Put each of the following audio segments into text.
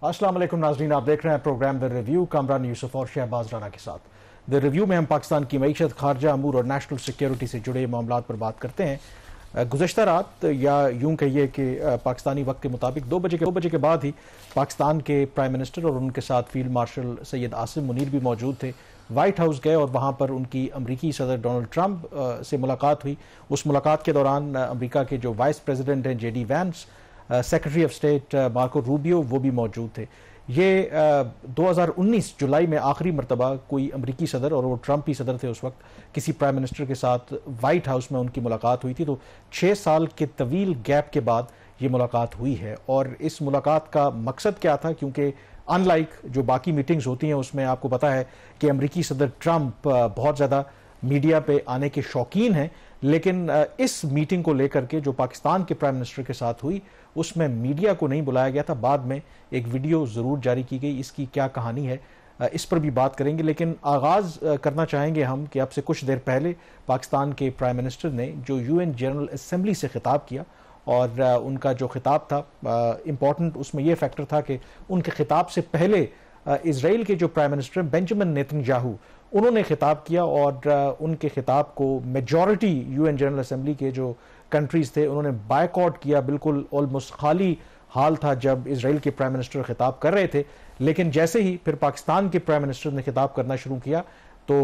अस्सलाम वालेकुम नाज़रीन, आप देख रहे हैं programme the review Kamran Yousuf और शहबाज राना के साथ। द रिव्यू में हम पाकिस्तान की मईशत, खारजा अमूर और नेशनल सिक्योरिटी से जुड़े मामलों पर बात करते हैं। गुज़श्ता रात या यूं कहिए कि पाकिस्तानी वक्त के मुताबिक 2 बजे के बाद ही पाकिस्तान के प्राइम मिनिस्टर और उनके साथ फील्ड मार्शल सैयद आसिम मुनीर भी मौजूद थे। वाइट हाउस गए और वहाँ पर उनकी अमरीकी सदर डोनाल्ड ट्रंप से मुलाकात हुई। उस मुलाकात के दौरान अमरीका के जो वाइस प्रेसिडेंट हैं JD Vance, secretary of state Marco Rubio, वो भी मौजूद थे। ये 2019 जुलाई में आखिरी मरतबा कोई अमरीकी सदर, और वो ट्रंप ही सदर थे उस वक्त, किसी प्राइम मिनिस्टर के साथ वाइट हाउस में उनकी मुलाकात हुई थी। तो 6 साल के तवील गैप के बाद ये मुलाकात हुई है। और इस मुलाकात का मकसद क्या था, क्योंकि अनलाइक जो बाकी मीटिंग्स होती हैं उसमें आपको पता है कि अमरीकी सदर ट्रंप बहुत ज़्यादा मीडिया पे आने के शौकीन हैं, लेकिन इस मीटिंग को लेकर के जो पाकिस्तान के प्राइम मिनिस्टर के साथ हुई उसमें मीडिया को नहीं बुलाया गया था। बाद में एक वीडियो ज़रूर जारी की गई, इसकी क्या कहानी है इस पर भी बात करेंगे। लेकिन आगाज़ करना चाहेंगे हम कि अब से कुछ देर पहले पाकिस्तान के प्राइम मिनिस्टर ने जो UN जनरल असेंबली से खिताब किया, और उनका जो खिताब था इम्पॉर्टेंट उसमें यह फैक्टर था कि उनके खिताब से पहले इसराइल के जो प्राइम मिनिस्टर बेंजामिन नेतन्याहू, उन्होंने खिताब किया और उनके खिताब को मेजॉरिटी UN जनरल असेंबली के जो कंट्रीज थे उन्होंने बायकॉट किया। बिल्कुल ऑलमोस्ट खाली हाल था जब इसराइल के प्राइम मिनिस्टर खिताब कर रहे थे, लेकिन जैसे ही फिर पाकिस्तान के प्राइम मिनिस्टर ने खिताब करना शुरू किया तो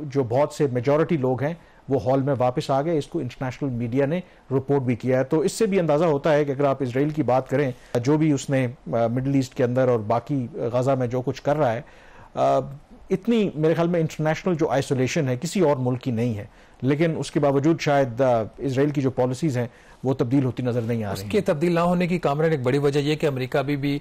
जो बहुत से मेजॉरिटी लोग हैं वो हॉल में वापस आ गए। इसको इंटरनेशनल मीडिया ने रिपोर्ट भी किया है। तो इससे भी अंदाज़ा होता है कि अगर आप इसराइल की बात करें, जो भी उसने मिडल ईस्ट के अंदर और बाकी गाजा में जो कुछ कर रहा है, इतनी मेरे ख्याल में इंटरनेशनल जो आइसोलेशन है किसी और मुल्क की नहीं है, लेकिन उसके बावजूद शायद इसराइल की जो पॉलिसीज़ हैं वो तब्दील होती नजर नहीं आ रही। उसके तब्दील ना होने की कामरान एक बड़ी वजह यह कि अमेरिका अभी भी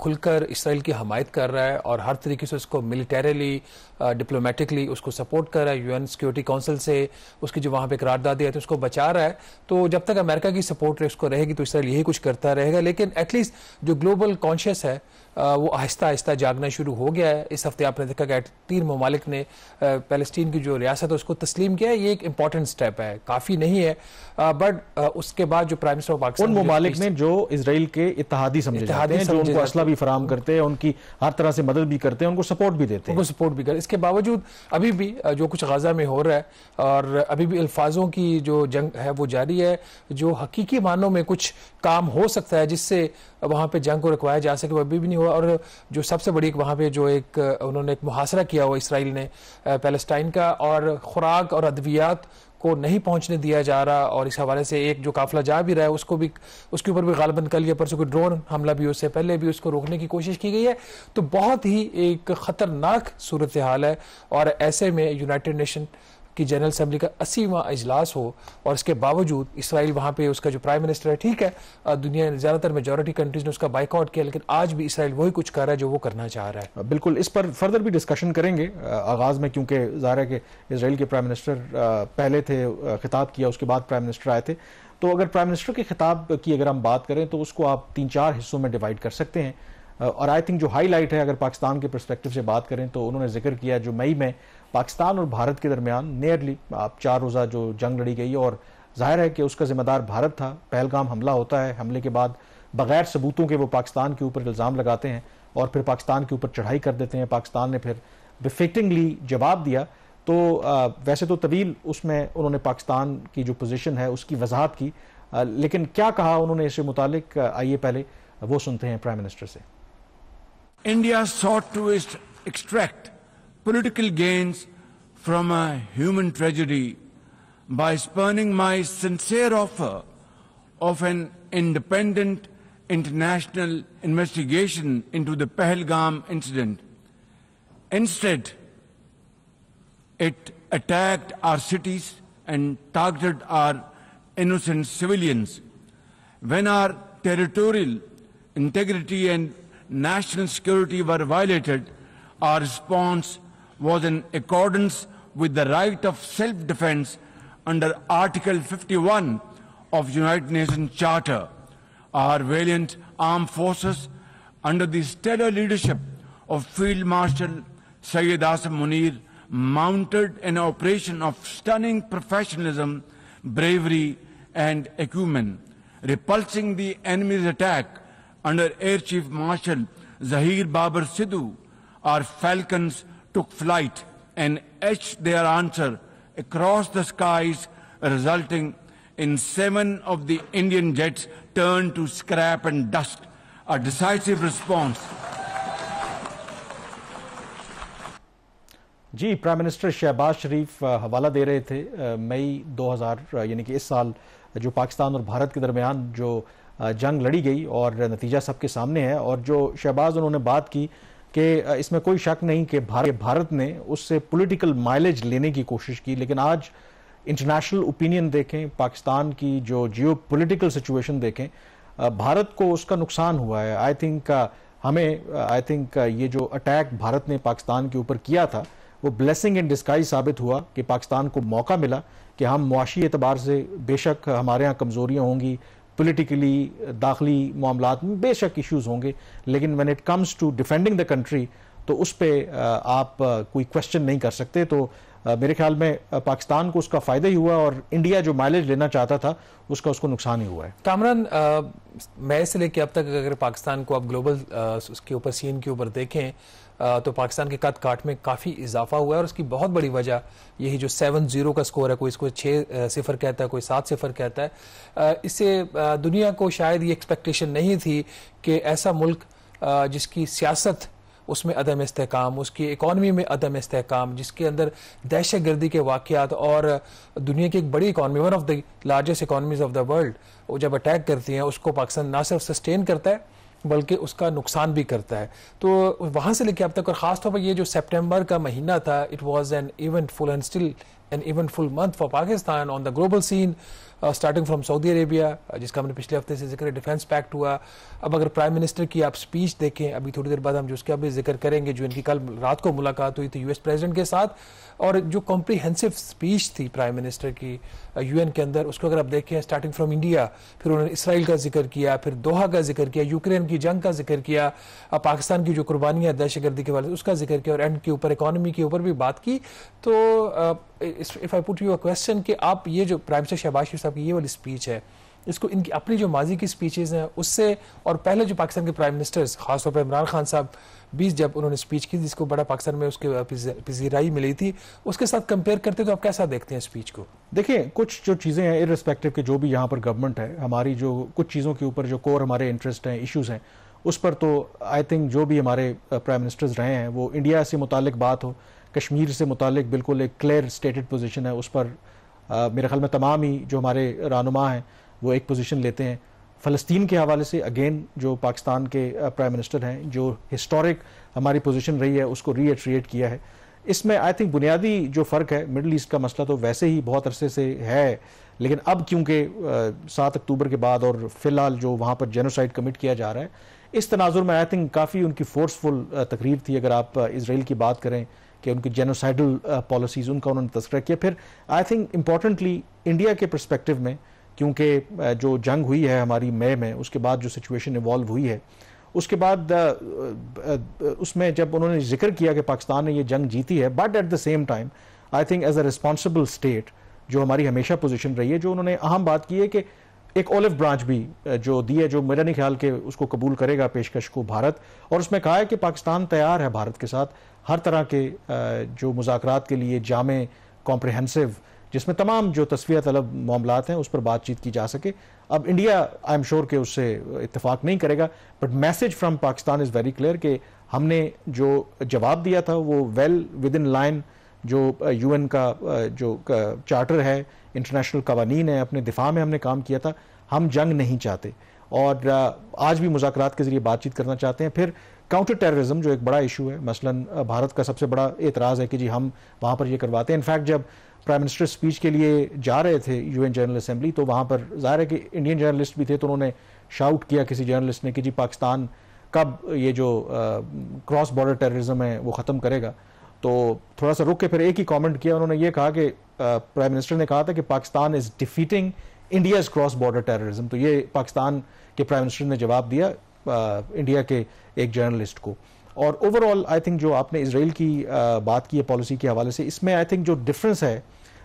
खुलकर इसराइल की हमायत कर रहा है और हर तरीके से उसको मिलिटरीली, डिप्लोमेटिकली उसको सपोर्ट कर रहा है। UN सिक्योरिटी काउंसिल से उसकी जो वहाँ पे करारदादी है तो उसको बचा रहा है। तो जब तक अमेरिका की सपोर्ट उसको रहेगी तो इसराइल यही कुछ करता रहेगा। लेकिन एटलीस्ट जो ग्लोबल कॉन्शियस है वो आहिस्ता आहिस्ता जागना शुरू हो गया है। इस हफ्ते आपने देखा कि 3 ममालिक ने पैलेस्टीन की जो रियासत है उसको तस्लीम किया है। ये एक इंपॉर्टेंट स्टेप है, काफ़ी नहीं है, बट उसके बाद जो प्राइम मिनिस्टर ऑफ पाकिस्तान, उन ममालिक ने जो इसराइल के इत्तेहादी समझे जाते हैं, जो उनको असला भी फराहम करते हैं, उनकी हर तरह से मदद भी करते हैं, उनको सपोर्ट भी देते हैं, उनको सपोर्ट भी करते हैं। इसके बावजूद अभी भी जो कुछ गाजा में हो रहा है और अभी भी अल्फाजों की जो जंग है वो जारी है। जो हकीकी मानों में कुछ काम हो सकता है जिससे वहाँ पे जंग को रुकवाया जा सके वो अभी भी नहीं हुआ। और जो सबसे बड़ी वहाँ पे जो एक उन्होंने एक मुहासरा किया हुआ इसराइल ने पैलेस्टाइन का, और खुराक और अद्वियात को नहीं पहुंचने दिया जा रहा। और इस हवाले से एक जो काफिला जा भी रहा है उसको भी, उसके ऊपर भी गालिबन कल या परसों कोई ड्रोन हमला भी उससे पहले भी उसको रोकने की कोशिश की गई है। तो बहुत ही एक खतरनाक सूरत हाल है। और ऐसे में यूनाइटेड नेशन की जनरल असेंबली का 80वां इजलास हो और इसके बावजूद इसराइल वहाँ पे उसका जो प्राइम मिनिस्टर है, ठीक है दुनिया ज़्यादातर मेजॉरिटी कंट्रीज ने उसका बाइकआउट किया, लेकिन आज भी इसराइल वही कुछ कर रहा है जो वो करना चाह रहा है। बिल्कुल, इस पर फर्दर भी डिस्कशन करेंगे आगाज़ में, क्योंकि ज़ाहिर है कि इसराइल के प्राइम मिनिस्टर पहले थे, खिताब किया, उसके बाद प्राइम मिनिस्टर आए थे। तो अगर प्राइम मिनिस्टर के खिताब की अगर हम बात करें तो उसको आप 3-4 हिस्सों में डिवाइड कर सकते हैं। और आई थिंक जो हाईलाइट है, अगर पाकिस्तान के पर्सपेक्टिव से बात करें तो उन्होंने जिक्र किया जो मई में पाकिस्तान और भारत के दरमियान नियरली 4 रोज़ा जो जंग लड़ी गई, और जाहिर है कि उसका जिम्मेदार भारत था। पहलगाम हमला होता है, हमले के बाद बगैर सबूतों के वो पाकिस्तान के ऊपर इल्ज़ाम लगाते हैं और फिर पाकिस्तान के ऊपर चढ़ाई कर देते हैं। पाकिस्तान ने फिर बिफिटिंगली जवाब दिया। तो वैसे तो तवील उसमें उन्होंने पाकिस्तान की जो पोजीशन है उसकी वजाहत की, लेकिन क्या कहा उन्होंने इससे मुतालिक, आइए पहले वो सुनते हैं प्राइम मिनिस्टर से। India sought to extract political gains from a human tragedy by spurning my sincere offer of an independent international investigation into the Pahalgam incident. Instead, it attacked our cities and targeted our innocent civilians. When our territorial integrity and national security were violated, our response was in accordance with the right of self-defense under Article 51 of United Nations Charter. Our valiant armed forces, under the stellar leadership of Field Marshal Sayyid Asim Munir, mounted an operation of stunning professionalism, bravery and acumen, repulsing the enemy's attack under Air Chief Marshal Zahir Babar Sidhu, our falcons took flight and etched their answer across the skies, resulting in 7 of the Indian jets turned to scrap and dust, a decisive response. जी, prime minister Shehbaz Sharif हवाला दे रहे थे मई 2000 यानी कि इस साल जो पाकिस्तान और भारत के दरमियान जो जंग लड़ी गई और नतीजा सबके सामने है, और जो शहबाज उन्होंने बात की कि इसमें कोई शक नहीं कि भारत ने उससे पॉलिटिकल माइलेज लेने की कोशिश की, लेकिन आज इंटरनेशनल ओपिनियन देखें, पाकिस्तान की जो जियो पॉलिटिकल सिचुएशन देखें, भारत को उसका नुकसान हुआ है। आई थिंक ये जो अटैक भारत ने पाकिस्तान के ऊपर किया था वो ब्लेसिंग इन डिस्गाइज साबित हुआ कि पाकिस्तान को मौका मिला कि हम मुआशी एतबार से बेशक हमारे यहाँ कमजोरियाँ होंगी, पॉलिटिकली दाखिली मामलात में बेशक इश्यूज होंगे, लेकिन when it comes to defending the country तो उस पर आप कोई क्वेश्चन नहीं कर सकते। तो मेरे ख्याल में पाकिस्तान को उसका फायदा ही हुआ और इंडिया जो माइलेज लेना चाहता था उसको नुकसान ही हुआ है। कामरान, मई से लेकर अब तक अगर पाकिस्तान को आप ग्लोबल उसके ऊपर सीन के ऊपर देखें तो पाकिस्तान के कद काठ में काफ़ी इजाफा हुआ है, और उसकी बहुत बड़ी वजह यही जो 7-0 का स्कोर है, कोई इसको 6-0 कहता है, कोई 7-0 कहता है। इससे दुनिया को शायद ये एक्सपेक्टेशन नहीं थी कि ऐसा मुल्क जिसकी सियासत उसमें अदम इस्तेहकाम, उसकी इकॉनमी में अदम इस्तेहकाम, जिसके अंदर दहशत गर्दी के वाक़यात और दुनिया की एक बड़ी economy, one of the largest economies of the world, वो जब अटैक करती हैं उसको पाकिस्तान ना सिर्फ सस्टेन करता है बल्कि उसका नुकसान भी करता है। तो वहाँ से लेकर अब तक, और ख़ासतौर पर ये जो सितंबर का महीना था, it was an eventful and still an eventful month for Pakistan on the global scene, starting from Saudi Arabia जिसका हमने पिछले हफ्ते से जिक्र, डिफेंस पैक्ट हुआ। अब अगर प्राइम मिनिस्टर की आप स्पीच देखें, अभी थोड़ी देर बाद हम जो उसका भी जिक्र करेंगे, जो इनकी कल रात को मुलाकात हुई थी यूएस प्रेसिडेंट के साथ, और जो कॉम्प्रिहेंसिव स्पीच थी प्राइम मिनिस्टर की यूएन के अंदर, उसको अगर आप देखें स्टार्टिंग फ्रॉम इंडिया, फिर उन्होंने इसराइल का जिक्र किया, फिर दोहा का जिक्र किया, यूक्रेन की जंग का जिक्र किया, पाकिस्तान की जो कुर्बानियाँ दहशतगर्दी के वाले उसका जिक्र किया, और एंड के ऊपर इकॉनमी के ऊपर भी बात की। तो if I put you a question कि आप ये जो प्राइम मिनिस्टर शहबाज शरीफ साहब की ये वाली स्पीच है, इसको इनकी अपनी जो माजी की स्पीचेस हैं उससे, और पहले जो पाकिस्तान के प्राइम मिनिस्टर्स खासतौर पर इमरान खान साहब 20 जब उन्होंने स्पीच की जिसको बड़ा पाकिस्तान में उसके पजीराई मिली थी, उसके साथ कंपेयर करते तो आप कैसा देखते हैं स्पीच को? देखिए, कुछ जो चीज़ें हैं इर्रिस्पेक्टिव के जो भी यहाँ पर गवर्नमेंट है, हमारी जो कुछ चीज़ों के ऊपर जो कोर हमारे इंटरेस्ट हैं, इश्यूज़ हैं, उस पर तो आई थिंक जो भी हमारे प्राइम मिनिस्टर्स रहे हैं, वो इंडिया से मुतालिक बात हो, कश्मीर से मुतालिक बिल्कुल एक क्लियर स्टेटेड पोजीशन है, उस पर मेरे ख्याल में तमाम ही जो हमारे रहनुमा हैं वो एक पोजीशन लेते हैं। फ़लस्तीन के हवाले से अगेन जो पाकिस्तान के प्राइम मिनिस्टर हैं, जो हिस्टोरिक हमारी पोजीशन रही है उसको रीएट्रिएट किया है। इसमें आई थिंक बुनियादी जो फ़र्क है, मिडल ईस्ट का मसला तो वैसे ही बहुत अरसे से है, लेकिन अब क्योंकि 7 अक्टूबर के बाद और फिलहाल जो वहाँ पर जेनोसाइड कमिट किया जा रहा है, इस तनाजुर में आई थिंक काफ़ी उनकी फोर्सफुल तकरीर थी। अगर आप इसराइल की बात करें कि उनकी जेनोसाइडल पॉलिसीज़, उनका उन्होंने तस्करा किया। फिर आई थिंक इम्पॉर्टेंटली इंडिया के पर्सपेक्टिव में, क्योंकि जो जंग हुई है हमारी मई में, उसके बाद जो सिचुएशन इवॉल्व हुई है, उसके बाद उसमें जब उन्होंने जिक्र किया कि पाकिस्तान ने ये जंग जीती है, but at the same time I think as a responsible state जो हमारी हमेशा पोजीशन रही है, जो उन्होंने अहम बात की है कि एक ओलिव ब्रांच भी जो दी है, जो मेरा नहीं ख्याल कि उसको कबूल करेगा पेशकश को भारत, और उसमें कहा है कि पाकिस्तान तैयार है भारत के साथ हर तरह के जो मुज़ाकरात के लिए जामे, कॉम्प्रिहेंसिव, जिसमें तमाम जो तस्फिया तलब मामलात हैं उस पर बातचीत की जा सके। अब इंडिया आई एम श्योर कि उससे इत्तेफाक नहीं करेगा, but message from Pakistan is very clear कि हमने जो जवाब दिया था वो वेल विद इन लाइन जो यूएन का जो चार्टर है, इंटरनेशनल कवानीन है, अपने दिफा में हमने काम किया था। हम जंग नहीं चाहते और आज भी मुज़ाकरात के जरिए बातचीत करना चाहते हैं। फिर काउंटर टेररिज्म जो एक बड़ा इशू है, मसलन भारत का सबसे बड़ा एतराज़ है कि जी हम वहाँ पर ये करवाते हैं। इनफैक्ट जब प्राइम मिनिस्टर स्पीच के लिए जा रहे थे यूएन जनरल असेंबली, तो वहाँ पर ज़ाहिर है कि इंडियन जर्नलिस्ट भी थे, तो उन्होंने शाउट किया किसी जर्नलिस्ट ने कि जी पाकिस्तान कब ये जो क्रॉस बॉर्डर टेररिज्म है वो ख़त्म करेगा। तो थोड़ा सा रुक के फिर एक ही कमेंट किया, उन्होंने ये कहा कि प्राइम मिनिस्टर ने कहा था कि Pakistan is defeating India's cross border terrorism. तो ये पाकिस्तान के प्राइम मिनिस्टर ने जवाब दिया इंडिया के एक जर्नलिस्ट को। और ओवरऑल आई थिंक जो आपने इसराइल की बात की है पॉलिसी के हवाले से, इसमें आई थिंक जो डिफरेंस है,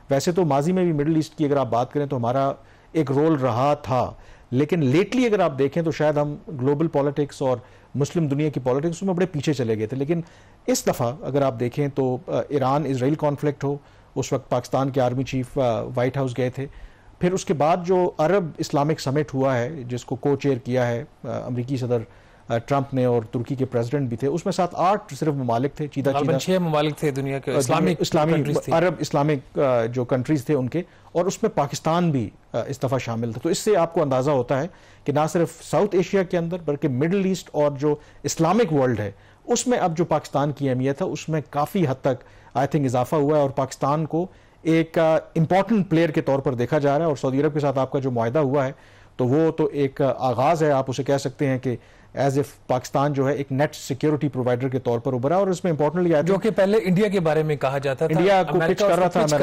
वैसे तो माजी में भी मिडिल ईस्ट की अगर आप बात करें तो हमारा एक रोल रहा था, लेकिन लेटली अगर आप देखें तो शायद हम ग्लोबल पॉलिटिक्स और मुस्लिम दुनिया की पॉलिटिक्स में बड़े पीछे चले गए थे। लेकिन इस दफ़ा अगर आप देखें तो ईरान इसराइल कॉन्फ्लिक्ट हो, उस वक्त पाकिस्तान के आर्मी चीफ वाइट हाउस गए थे। फिर उसके बाद जो अरब इस्लामिक समिट हुआ है जिसको को चेयर किया है अमरीकी सदर ट्रंप ने और तुर्की के प्रेसिडेंट भी थे, उसमें 7-8 सिर्फ ममालिक थे, चीदा 6 ममालिक थे दुनिया के इस्लामिक अरब इस्लामिक जो कंट्रीज थे उनके, और उसमें पाकिस्तान भी इस दफ़ा शामिल था। तो इससे आपको अंदाज़ा होता है कि ना सिर्फ साउथ एशिया के अंदर बल्कि मिडल ईस्ट और जो इस्लामिक वर्ल्ड है उसमें अब जो पाकिस्तान की अहमियत है उसमें काफ़ी हद तक आई थिंक इजाफा हुआ है और पाकिस्तान को एक इम्पॉर्टेंट प्लेयर के तौर पर देखा जा रहा है। और सऊदी अरब के साथ आपका जो मुआहदा हुआ है तो वो तो एक आगाज़ है, आप उसे कह सकते हैं कि एज इफ पाकिस्तान जो है एक नेट सिक्योरिटी प्रोवाइडर के तौर पर उभरा। और इसमें इंपॉर्टेंटली जो कि पहले इंडिया के बारे में कहा जाता था, इंडिया को पिच कर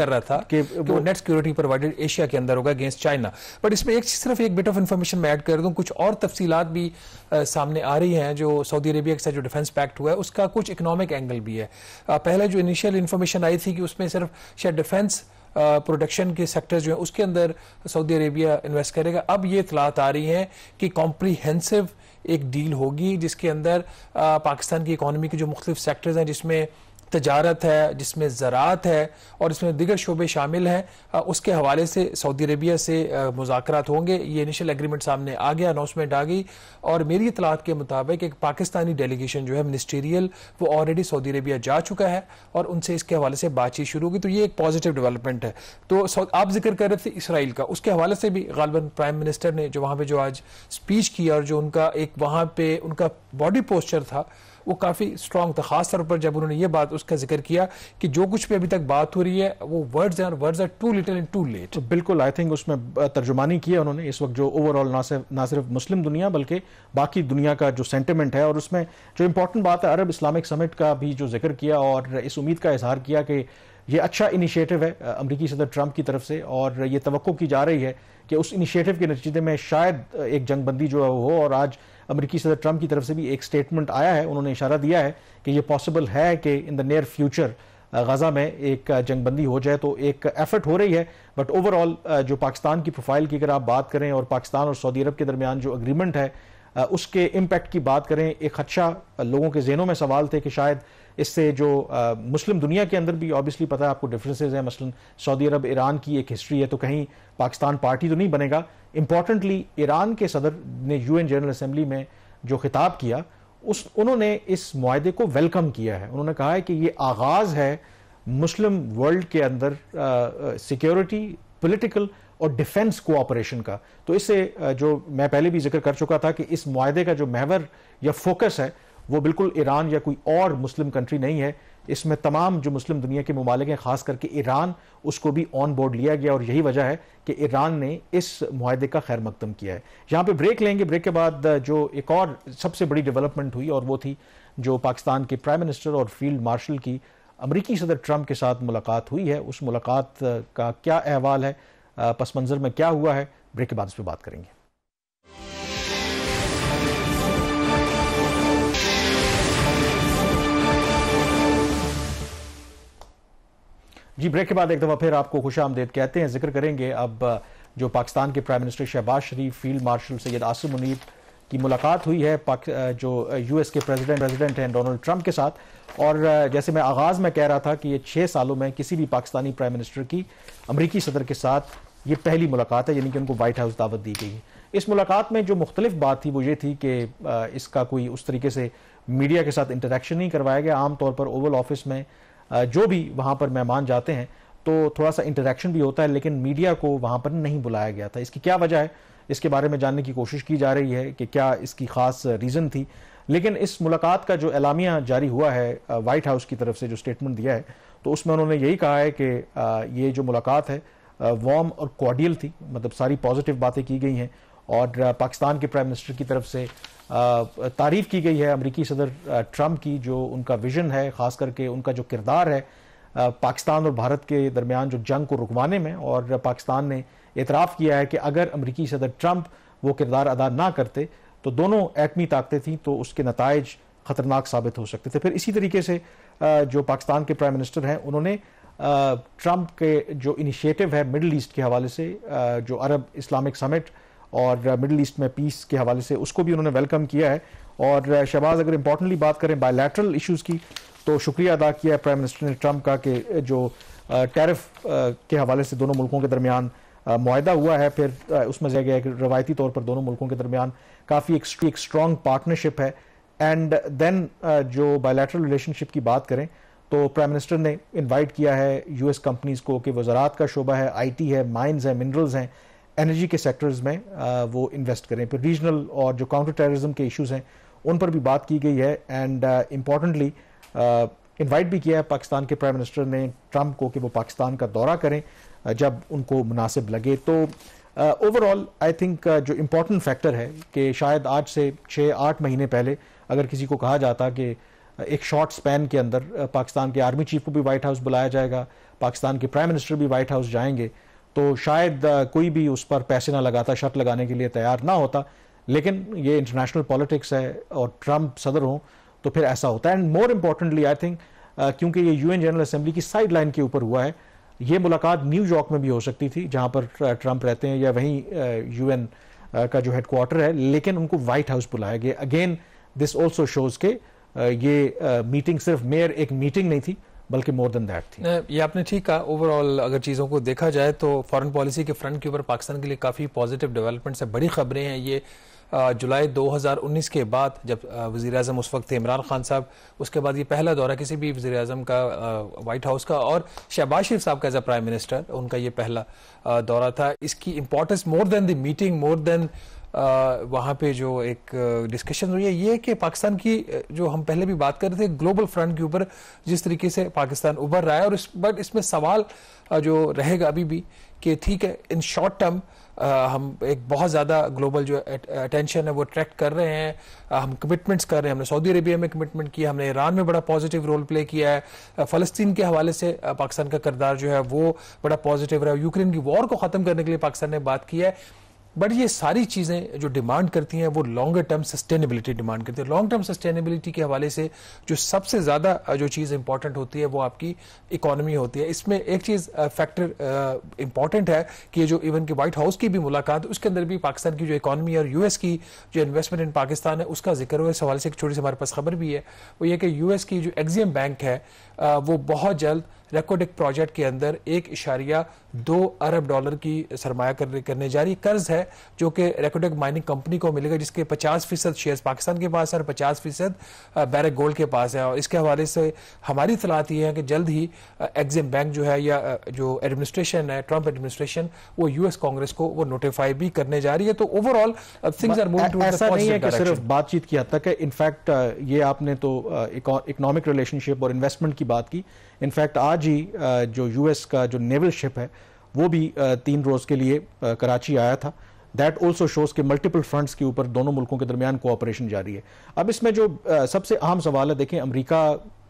रहा था कि वो नेट सिक्योरिटी प्रोवाइडर एशिया के अंदर होगा अगेंस्ट चाइना। बट इसमें सिर्फ एक बिट ऑफ इन्फॉर्मेशन मैं ऐड कर दूं, कुछ और तफसीलात भी सामने आ रही हैं। जो सऊदी अरेबिया के साथ जो डिफेंस पैक्ट हुआ है उसका कुछ इकोनॉमिक एंगल भी है। पहले जो इनिशियल इन्फॉर्मेशन आई थी कि उसमें सिर्फ शायद डिफेंस प्रोडक्शन के सेक्टर्स जो है उसके अंदर सऊदी अरेबिया इन्वेस्ट करेगा। अब ये इतलात आ रही हैं कि कॉम्प्रीहेंसिव एक डील होगी जिसके अंदर पाकिस्तान की इकोनॉमी के जो मुख्तलिफ सेक्टर्स हैं, जिसमें तजारत है, जिसमें ज़राअत है और इसमें दिगर शोबे शामिल हैं, उसके हवाले से सऊदी अरेबिया से मुज़ाकरात होंगे। ये इनिशियल एग्रीमेंट सामने आ गया, अनाउंसमेंट आ गई और मेरी इतलात के मुताबिक एक पाकिस्तानी डेलीगेशन जो है मिनिस्टीरियल वो ऑलरेडी सऊदी अरेबिया जा चुका है और उनसे इसके हवाले से बातचीत शुरू होगी। तो ये एक पॉजिटिव डेवलपमेंट है। तो आप जिक्र कर रहे थे इसराइल का, उसके हवाले से भी गालिबन प्राइम मिनिस्टर ने जो वहाँ पर जो आज स्पीच की और जो उनका एक वहाँ पे उनका बॉडी पोस्चर था वो काफ़ी स्ट्रांग था, खास तौर पर जब उन्होंने ये बात उसका जिक्र किया कि जो कुछ भी अभी तक बात हो रही है वो वर्ड्स हैं और words are too little and too late. तो बिल्कुल आई थिंक उसमें तर्जुमानी की है उन्होंने इस वक्त जो ओवरऑल ना सिर्फ मुस्लिम दुनिया बल्कि बाकी दुनिया का जो सेंटिमेंट है। और उसमें जो इंपॉर्टेंट बात है अरब इस्लामिक समिट का भी जो जिक्र किया और इस उम्मीद का इजहार किया कि ये अच्छा इनिशिएटिव है अमरीकी सदर ट्रंप की तरफ से और ये तवक्को की जा रही है कि उस इनिशिएटिव के नतीजे में शायद एक जंगबंदी जो है वो हो। और आज अमरीकी सदर ट्रंप की तरफ से भी एक स्टेटमेंट आया है, उन्होंने इशारा दिया है कि ये पॉसिबल है कि इन द नियर फ्यूचर गजा में एक जंगबंदी हो जाए। तो एक एफर्ट हो रही है। बट ओवरऑल जो पाकिस्तान की प्रोफाइल की अगर आप बात करें और पाकिस्तान और सऊदी अरब के दरमियान जो एग्रीमेंट है उसके इम्पैक्ट की बात करें, एक खदशा लोगों के जहनों में सवाल थे कि शायद इससे जो मुस्लिम दुनिया के अंदर भी ऑब्वियसली पता है आपको डिफरेंसेस हैं, मसलन सऊदी अरब ईरान की एक हिस्ट्री है तो कहीं पाकिस्तान पार्टी तो नहीं बनेगा। इंपॉर्टेंटली ईरान के सदर ने यूएन जनरल असेंबली में जो खिताब किया उन्होंने इस मुआहदे को वेलकम किया है। उन्होंने कहा है कि ये आगाज है मुस्लिम वर्ल्ड के अंदर सिक्योरिटी, पॉलिटिकल और डिफेंस कोऑपरेशन का। तो इससे जो मैं पहले भी जिक्र कर चुका था कि इस मुआहदे का जो महवर या फोकस है वो बिल्कुल ईरान या कोई और मुस्लिम कंट्री नहीं है। इसमें तमाम जो मुस्लिम दुनिया के ममालिक हैं, खास करके ईरान, उसको भी ऑन बोर्ड लिया गया और यही वजह है कि ईरान ने इस मुआहदे का खैर मकदम किया है। यहाँ पे ब्रेक लेंगे, ब्रेक के बाद जो एक और सबसे बड़ी डेवलपमेंट हुई और वो थी जो पाकिस्तान के प्राइम मिनिस्टर और फील्ड मार्शल की अमरीकी सदर ट्रंप के साथ मुलाकात हुई है। उस मुलाकात का क्या अहवाल है, पस मंजर में क्या हुआ है, ब्रेक के बाद इस पर बात करेंगे। जी, ब्रेक के बाद एक दफ़ा फिर आपको खुशामदीद कहते हैं। जिक्र करेंगे अब जो पाकिस्तान के प्राइम मिनिस्टर शहबाज शरीफ, फील्ड मार्शल सैयद आसिम मुनीर की मुलाकात हुई है जो यूएस के प्रेसिडेंट हैं डोनाल्ड ट्रंप के साथ। और जैसे मैं आगाज़ में कह रहा था कि ये 6 सालों में किसी भी पाकिस्तानी प्राइम मिनिस्टर की अमरीकी सदर के साथ ये पहली मुलाकात है, यानी कि उनको व्हाइट हाउस दावत दी गई है। इस मुलाकात में जो मुख्तलिफ बात थी वो ये थी कि इसका कोई उस तरीके से मीडिया के साथ इंटरेक्शन नहीं करवाया गया। आमतौर पर ओवल ऑफिस में जो भी वहाँ पर मेहमान जाते हैं तो थोड़ा सा इंटरेक्शन भी होता है, लेकिन मीडिया को वहाँ पर नहीं बुलाया गया था। इसकी क्या वजह है, इसके बारे में जानने की कोशिश की जा रही है कि क्या इसकी खास रीज़न थी। लेकिन इस मुलाकात का जो एलामिया जारी हुआ है वाइट हाउस की तरफ से जो स्टेटमेंट दिया है तो उसमें उन्होंने यही कहा है कि ये जो मुलाकात है वार्म और कॉर्डियल थी, मतलब सारी पॉजिटिव बातें की गई हैं और पाकिस्तान के प्राइम मिनिस्टर की तरफ से तारीफ की गई है अमरीकी सदर ट्रंप की, जो उनका विजन है, खास करके उनका जो किरदार है पाकिस्तान और भारत के दरमियान जो जंग को रुकवाने में। और पाकिस्तान ने एतराफ़ किया है कि अगर अमरीकी सदर ट्रंप वो किरदार अदा ना करते तो दोनों एटमी ताकतें थीं तो उसके नताइज ख़तरनाक साबित हो सकते थे। फिर इसी तरीके से जो पाकिस्तान के प्राइम मिनिस्टर हैं उन्होंने ट्रंप के जो इनिशिएटिव है मिडल ईस्ट के हवाले से, जो अरब इस्लामिक समिट और मिडिल ईस्ट में पीस के हवाले से उसको भी उन्होंने वेलकम किया है। और शहबाज, अगर इंपॉर्टेंटली बात करें बायलैटरल इश्यूज़ की, तो शुक्रिया अदा किया है प्राइम मिनिस्टर ने ट्रंप का कि जो टैरिफ के हवाले से दोनों मुल्कों के दरमियान मुआहदा हुआ है, फिर उसमें जगह है कि रवायती तौर पर दोनों मुल्कों के दरमियान काफ़ी एक स्ट्रॉन्ग पार्टनरशिप है। एंड देन जो बायलैटरल रिलेशनशिप की बात करें तो प्राइम मिनिस्टर ने इनवाइट किया है यूएस कंपनीज को कि वो ज़राअत का शोबा है, आईटी है, माइंस है, मिनरल्स हैं, एनर्जी के सेक्टर्स में वो इन्वेस्ट करें। फिर रीजनल और जो काउंटर टेररिज्म के इश्यूज हैं उन पर भी बात की गई है। एंड इम्पॉर्टेंटली इनवाइट भी किया है पाकिस्तान के प्राइम मिनिस्टर ने ट्रंप को कि वो पाकिस्तान का दौरा करें जब उनको मुनासिब लगे। तो ओवरऑल आई थिंक जो इम्पॉर्टेंट फैक्टर है कि शायद आज से 6-8 महीने पहले अगर किसी को कहा जाता कि एक शॉर्ट स्पैन के अंदर पाकिस्तान के आर्मी चीफ को भी व्हाइट हाउस बुलाया जाएगा, पाकिस्तान के प्राइम मिनिस्टर भी व्हाइट हाउस जाएंगे, तो शायद कोई भी उस पर पैसे ना लगाता, शर्त लगाने के लिए तैयार ना होता। लेकिन ये इंटरनेशनल पॉलिटिक्स है और ट्रंप सदर हो तो फिर ऐसा होता है। And more importantly I think क्योंकि ये यूएन जनरल असेंबली की साइड लाइन के ऊपर हुआ है, ये मुलाकात न्यूयॉर्क में भी हो सकती थी जहां पर ट्रंप रहते हैं या वहीं यूएन का जो हेडक्वार्टर है, लेकिन उनको व्हाइट हाउस बुलाया गया। अगेन दिस ऑल्सो शोज के ये मीटिंग सिर्फ मेयर एक मीटिंग नहीं थी बल्कि मोर देन दैट थी। ये आपने ठीक कहा। ओवरऑल अगर चीज़ों को देखा जाए तो फॉरेन पॉलिसी के फ्रंट के ऊपर पाकिस्तान के लिए काफ़ी पॉजिटिव डेवलपमेंट्स है, बड़ी खबरें हैं। ये जुलाई 2019 के बाद जब वज़ीर आज़म उस वक्त थे इमरान खान साहब, उसके बाद ये पहला दौरा किसी भी वज़ीर आज़म का वाइट हाउस का, और शहबाज शरीफ साहब का एज अ प्राइम मिनिस्टर उनका ये पहला दौरा था। इसकी importance more than the meeting, more than वहाँ पे जो एक डिस्कशन हुई है, ये है कि पाकिस्तान की जो हम पहले भी बात कर रहे थे ग्लोबल फ्रंट के ऊपर जिस तरीके से पाकिस्तान उभर रहा है, और बट इसमें सवाल जो रहेगा अभी भी कि ठीक है इन शॉर्ट टर्म हम एक बहुत ज़्यादा ग्लोबल जो अटेंशन है वो अट्रैक्ट कर रहे हैं, हम कमिटमेंट्स कर रहे हैं। हमने सऊदी अरेबिया में कमिटमेंट किया, हमने ईरान में बड़ा पॉजिटिव रोल प्ले किया है, फ़लस्तीन के हवाले से पाकिस्तान का किरदार जो है वो बड़ा पॉजिटिव रहा है, यूक्रेन की वॉर को ख़त्म करने के लिए पाकिस्तान ने बात की है। बट ये सारी चीज़ें जो डिमांड करती हैं वो लॉन्गर टर्म सस्टेनेबिलिटी डिमांड करती है। लॉन्ग टर्म सस्टेनेबिलिटी के हवाले से जो सबसे ज़्यादा जो चीज़ इंपॉर्टेंट होती है वो आपकी इकोनॉमी होती है। इसमें एक चीज़ फैक्टर इंपॉर्टेंट है कि ये जो इवन की वाइट हाउस की भी मुलाकात, उसके अंदर भी पाकिस्तान की जो इकोनॉमी और यूएस की जो इन्वेस्टमेंट इन पाकिस्तान है उसका जिक्र हुआ। इस हवाले से एक छोटी सी हमारे पास खबर भी है, वो ये कि यूएस की जो एक्सियम बैंक है वो बहुत जल्द रेकोडिक प्रोजेक्ट के अंदर $1.2 अरब की सरमाया करने जा रही कर्ज है जो कि रेकोडिक माइनिंग कंपनी को मिलेगा, जिसके 50% शेयर्स पाकिस्तान के पास है और 50% बैरक गोल्ड के पास है। और इसके हवाले से हमारी इत्तलात ये है कि जल्द ही एक्सिम बैंक जो है या जो एडमिनिस्ट्रेशन है ट्रंप एडमिनिस्ट्रेशन वो यूएस कांग्रेस को वो नोटिफाई भी करने जा रही है। तो overall things are moving towards the positive direction. सिर्फ बातचीत की हद तक है, इनफैक्ट ये आपने तो इकोनॉमिक रिलेशनशिप और इन्वेस्टमेंट की बात की। इनफैक्ट आज ही जो यूएस का जो नेवल शिप है वो भी 3 रोज के लिए कराची आया था। दैट ऑल्सो शोज के मल्टीपल फ्रंट्स के ऊपर दोनों मुल्कों के दरमियान कोऑपरेशन जारी है। अब इसमें जो सबसे अहम सवाल है, देखें अमेरिका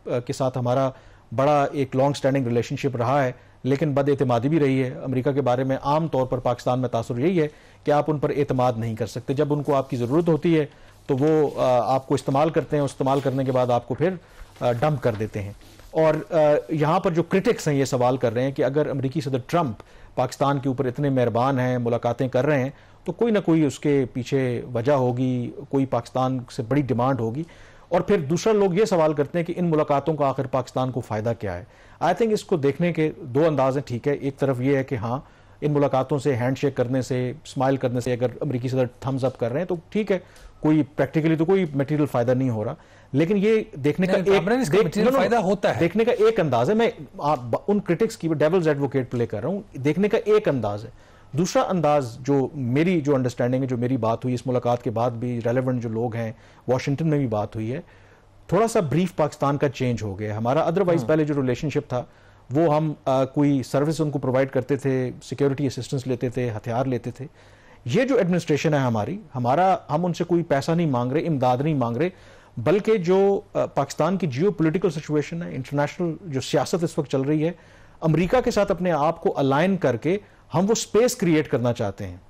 के साथ हमारा बड़ा एक लॉन्ग स्टैंडिंग रिलेशनशिप रहा है, लेकिन बदएतमादी भी रही है। अमेरिका के बारे में आम तौर पर पाकिस्तान में तासुर यही है कि आप उन पर एतमाद नहीं कर सकते। जब उनको आपकी ज़रूरत होती है तो वो आपको इस्तेमाल करते हैं, इस्तेमाल करने के बाद आपको फिर डंप कर देते हैं। और यहाँ पर जो क्रिटिक्स हैं ये सवाल कर रहे हैं कि अगर अमेरिकी सदर ट्रंप पाकिस्तान के ऊपर इतने मेहरबान हैं, मुलाकातें कर रहे हैं, तो कोई ना कोई उसके पीछे वजह होगी, कोई पाकिस्तान से बड़ी डिमांड होगी। और फिर दूसरा लोग ये सवाल करते हैं कि इन मुलाकातों का आखिर पाकिस्तान को फ़ायदा क्या है। आई थिंक इसको देखने के 2 अंदाज हैं। ठीक है, एक तरफ ये है कि हाँ इन मुलाकातों से, हैंडशेक करने से, स्माइल करने से अगर अमेरिकी सदर थम्स अप कर रहे हैं तो ठीक है, कोई प्रैक्टिकली तो कोई मटेरियल फ़ायदा नहीं हो रहा। लेकिन ये देखने का एक फायदा होता है, देखने का एक अंदाज है। मैं उन क्रिटिक्स की डेविल्स एडवोकेट प्ले कर रहा हूं, देखने का एक अंदाज है। दूसरा अंदाज जो मेरी जो अंडरस्टैंडिंग है, जो मेरी बात हुई इस मुलाकात के बाद भी, रेलेवेंट जो लोग हैं वाशिंगटन में भी बात हुई है, थोड़ा सा ब्रीफ पाकिस्तान का चेंज हो गया। हमारा अदरवाइज पहले जो रिलेशनशिप था वो हम कोई सर्विस उनको प्रोवाइड करते थे, सिक्योरिटी असिस्टेंस लेते थे, हथियार लेते थे। ये जो एडमिनिस्ट्रेशन है हम उनसे कोई पैसा नहीं मांग रहे, इमदाद नहीं मांग रहे, बल्कि जो पाकिस्तान की जियो पोलिटिकल सिचुएशन है, इंटरनेशनल जो सियासत इस वक्त चल रही है, अमेरिका के साथ अपने आप को अलाइन करके हम वो स्पेस क्रिएट करना चाहते हैं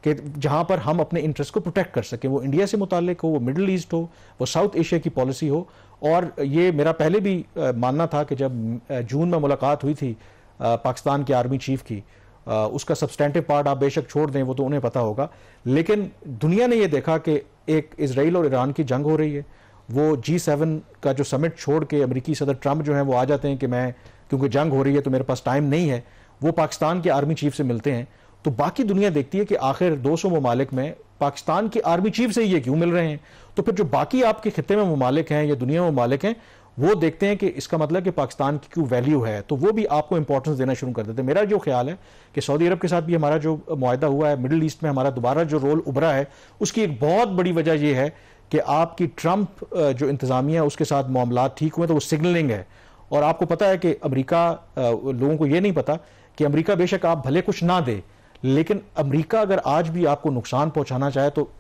कि जहां पर हम अपने इंटरेस्ट को प्रोटेक्ट कर सकें। वो इंडिया से मुताल्लिक हो, वो मिडिल ईस्ट हो, वो साउथ एशिया की पॉलिसी हो। और ये मेरा पहले भी मानना था कि जब जून में मुलाकात हुई थी पाकिस्तान के आर्मी चीफ की, उसका सब्सटेंटिव पार्ट आप बेशक छोड़ दें, वो तो उन्हें पता होगा, लेकिन दुनिया ने ये देखा कि एक इजराइल और ईरान की जंग हो रही है, वो G7 का जो समिट छोड़ के अमेरिकी सदर ट्रंप जो है वो आ जाते हैं कि मैं, क्योंकि जंग हो रही है तो मेरे पास टाइम नहीं है, वो पाकिस्तान के आर्मी चीफ से मिलते हैं। तो बाकी दुनिया देखती है कि आखिर 200 ममालिक में पाकिस्तान की आर्मी चीफ से ये क्यों मिल रहे हैं। तो फिर जो बाकी आपके खित्ते में ममालिक हैं या दुनिया में ममालिक हैं, वो देखते हैं कि इसका मतलब कि पाकिस्तान की क्यों वैल्यू है, तो वो भी आपको इंपॉर्टेंस देना शुरू कर देते हैं। मेरा जो ख्याल है कि सऊदी अरब के साथ भी हमारा जो मुआहदा हुआ है, मिडिल ईस्ट में हमारा दोबारा जो रोल उभरा है, उसकी एक बहुत बड़ी वजह यह है कि आपकी ट्रंप जो इंतजामिया है उसके साथ मामलात ठीक हुए, तो वो सिग्नलिंग है। और आपको पता है कि अमेरिका, लोगों को ये नहीं पता कि अमेरिका बेशक आप भले कुछ ना दे, लेकिन अमेरिका अगर आज भी आपको नुकसान पहुंचाना चाहे तो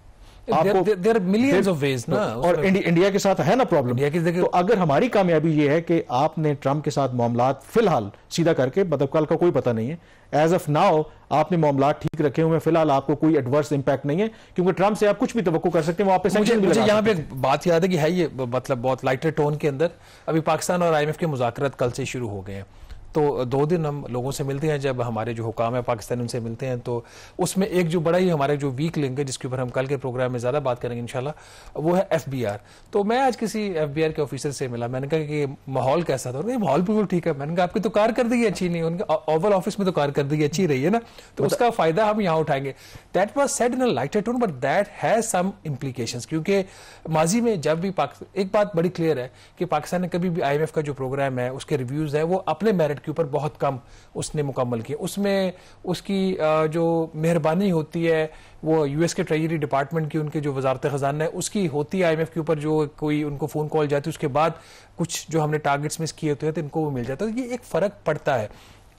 there are millions of ways ना। और इंडिया के साथ है ना प्रॉब्लम। तो अगर हमारी कामयाबी ये है कि आपने ट्रंप के साथ मामलात फिलहाल सीधा करके, मतलब कल का कोई पता नहीं है, एज ऑफ नाउ आपने मामलात ठीक रखे हुए, फिलहाल आपको कोई एडवर्स इंपैक्ट नहीं है, क्योंकि ट्रंप से आप कुछ भी तवक्को कर सकते हैं, वो आप पे सैंक्शन भी लगा सकते हैं। यहाँ पे एक बात याद है कि है ये मतलब बहुत लाइटर टोन के अंदर, अभी पाकिस्तान और IMF के मुज़ाकरात कल से शुरू हो गए हैं, तो 2 दिन हम लोगों से मिलते हैं, जब हमारे जो हुकाम है पाकिस्तान उनसे मिलते हैं, तो उसमें एक जो बड़ा ही हमारे जो वीक लिंक है जिसके ऊपर हम कल के प्रोग्राम में ज़्यादा बात करेंगे इंशाल्लाह, वो है FBR। तो मैं आज किसी FBR के ऑफिसर से मिला, मैंने कहा कि माहौल कैसा था, माहौल बिल्कुल ठीक है। मैंने कहा आपकी तो कारकर्दगी अच्छी नहीं, उनके ओवल ऑफिस में तो कारकर्दगी अच्छी रही है ना, तो उसका फायदा हम यहाँ उठाएंगे। That was said in a lighter tone, but that has some implications, क्योंकि माजी में जब भी एक बात बड़ी क्लियर है कि पाकिस्तान ने कभी भी IMF का जो प्रोग्राम है उसके रिव्यूज है वो अपने मेरिट के ऊपर बहुत कम उसने मुकम्मल किया। उसमें उसकी जो मेहरबानी होती है वो US के ट्रेजरी डिपार्टमेंट की, उनके जो वजारत खजाना है उसकी होती है, IMF के ऊपर जो कोई उनको फोन कॉल जाती है उसके बाद कुछ जो हमने टारगेट्स मिस किए होते हैं तो इनको वो मिल जाता है। तो ये एक फर्क पड़ता है।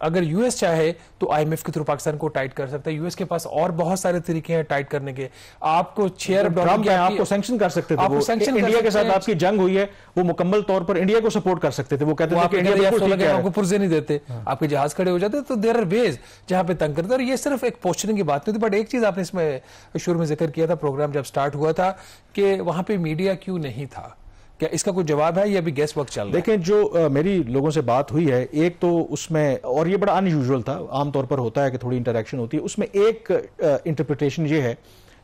अगर US चाहे तो IMF के थ्रू पाकिस्तान को टाइट कर सकता है, US के पास और बहुत सारे तरीके हैं टाइट करने के। आपको शेयर आपको सैंक्शन कर सकते थे, वो इंडिया के साथ आपकी जंग हुई है, वो मुकम्मल तौर पर इंडिया को सपोर्ट कर सकते थे, वो कहते थे कि इंडिया आपको पुर्जे नहीं देते, आपके जहाज खड़े हो जाते, तो देयर आर वेज जहां पे तंग करते। और ये सिर्फ एक पोस्चरिंग की बात नहीं थी, बट एक चीज आपने इसमें शुरू में जिक्र किया था प्रोग्राम जब स्टार्ट हुआ था कि वहां पे मीडिया क्यों नहीं था, क्या इसका कोई जवाब है या अभी गेस वर्क चल रहा है? देखें, जो मेरी लोगों से बात हुई है, एक तो उसमें, और ये बड़ा अनयूजुअल था, आमतौर पर होता है कि थोड़ी इंटरेक्शन होती है, उसमें एक इंटरप्रिटेशन ये है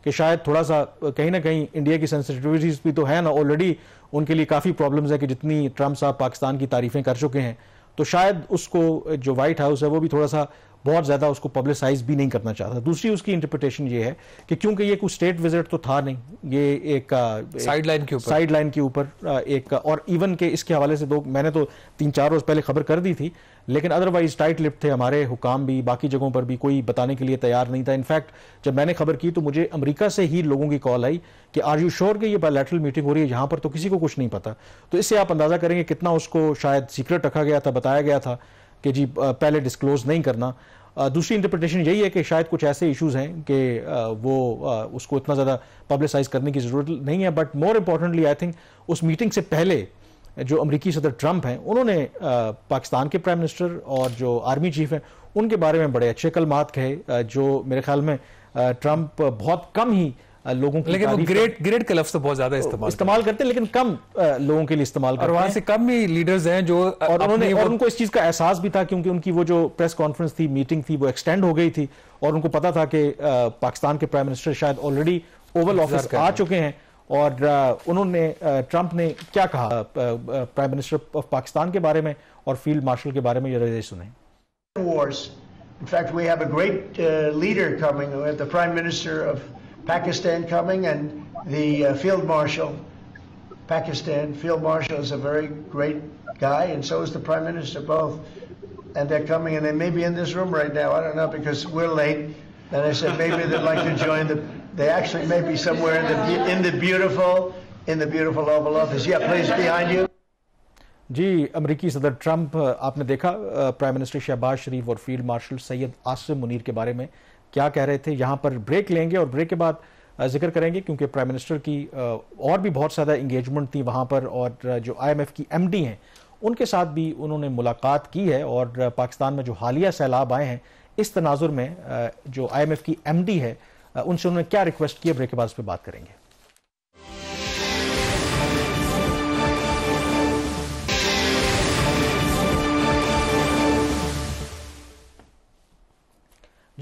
कि शायद थोड़ा सा कहीं ना कहीं इंडिया की सेंसिटिविटीज भी तो है ना, ऑलरेडी उनके लिए काफ़ी प्रॉब्लम्स है कि जितनी ट्रंप साहब पाकिस्तान की तारीफें कर चुके हैं, तो शायद उसको जो व्हाइट हाउस है वो भी थोड़ा सा बहुत ज़्यादा उसको पब्लिसाइज भी नहीं करना चाहता। दूसरी उसकी इंटरप्रिटेशन ये है कि क्योंकि ये कोई स्टेट विजिट तो था नहीं, ये एक साइड लाइन के ऊपर एक, और इवन के इसके हवाले से मैंने तो 3-4 रोज पहले खबर कर दी थी, लेकिन अदरवाइज टाइट लिप थे हमारे हुकाम भी, बाकी जगहों पर भी कोई बताने के लिए तैयार नहीं था। इनफैक्ट जब मैंने खबर की तो मुझे अमेरिका से ही लोगों की कॉल आई कि आर यू श्योर कि ये बायलैटरल मीटिंग हो रही है, यहाँ पर तो किसी को कुछ नहीं पता। तो इससे आप अंदाजा करेंगे कितना उसको शायद सीक्रेट रखा गया था, बताया गया था कि जी पहले डिस्क्लोज नहीं करना। दूसरी इंटरप्रिटेशन यही है कि शायद कुछ ऐसे इश्यूज हैं कि वो उसको इतना ज़्यादा पब्लिसाइज करने की ज़रूरत नहीं है। But more importantly I think उस मीटिंग से पहले जो अमेरिकी सदर ट्रंप हैं, उन्होंने पाकिस्तान के प्राइम मिनिस्टर और जो आर्मी चीफ हैं उनके बारे में बड़े अच्छे कलमात कहे, जो मेरे ख्याल में ट्रंप बहुत कम ही लोगों की, लेकिन वो ग्रेट का लफ्ज़ तो बहुत ज्यादा इस्तेमाल करते हैं, लेकिन कम लोगों के लिए इस्तेमाल करते हैं, और वहां से कम ही लीडर्स हैं जो, और उनको इस चीज का एहसास भी था क्योंकि उनकी वो जो प्रेस कॉन्फ्रेंस थी, मीटिंग थी, वो एक्सटेंड हो गई थी, और उनको पता था कि पाकिस्तान के प्राइम मिनिस्टर शायद ऑलरेडी ओवल ऑफिस आ चुके हैं। और उन्होंने, ट्रंप ने क्या कहा प्राइम मिनिस्टर ऑफ पाकिस्तान के बारे में और फील्ड मार्शल के बारे में, ये सुने। In fact, we have a great leader coming. We have the Prime Minister of Pakistan coming and the Field Marshal. Pakistan Field Marshal is a very great guy, and so is the Prime Minister, both. And they're coming, and they may be in this room right now. I don't know, because we're late. And I said maybe they'd like to join the. They actually may be somewhere in the beautiful Oval Office. Yeah, please, behind you. जी, अमेरिकी सदर Trump, आपने देखा prime minister Shehbaz शरीफ और field marshal Syed Asim Munir के बारे में क्या कह रहे थे। यहाँ पर ब्रेक लेंगे और ब्रेक के बाद जिक्र करेंगे, क्योंकि प्राइम मिनिस्टर की और भी बहुत ज़्यादा इंगेजमेंट थी वहाँ पर, और जो IMF की MD हैं उनके साथ भी उन्होंने मुलाकात की है। और पाकिस्तान में जो हालिया सैलाब आए हैं, इस तनाजुर में जो IMF की MD है उनसे उन्होंने क्या रिक्वेस्ट की है, ब्रेक के बाद इस पर बात करेंगे।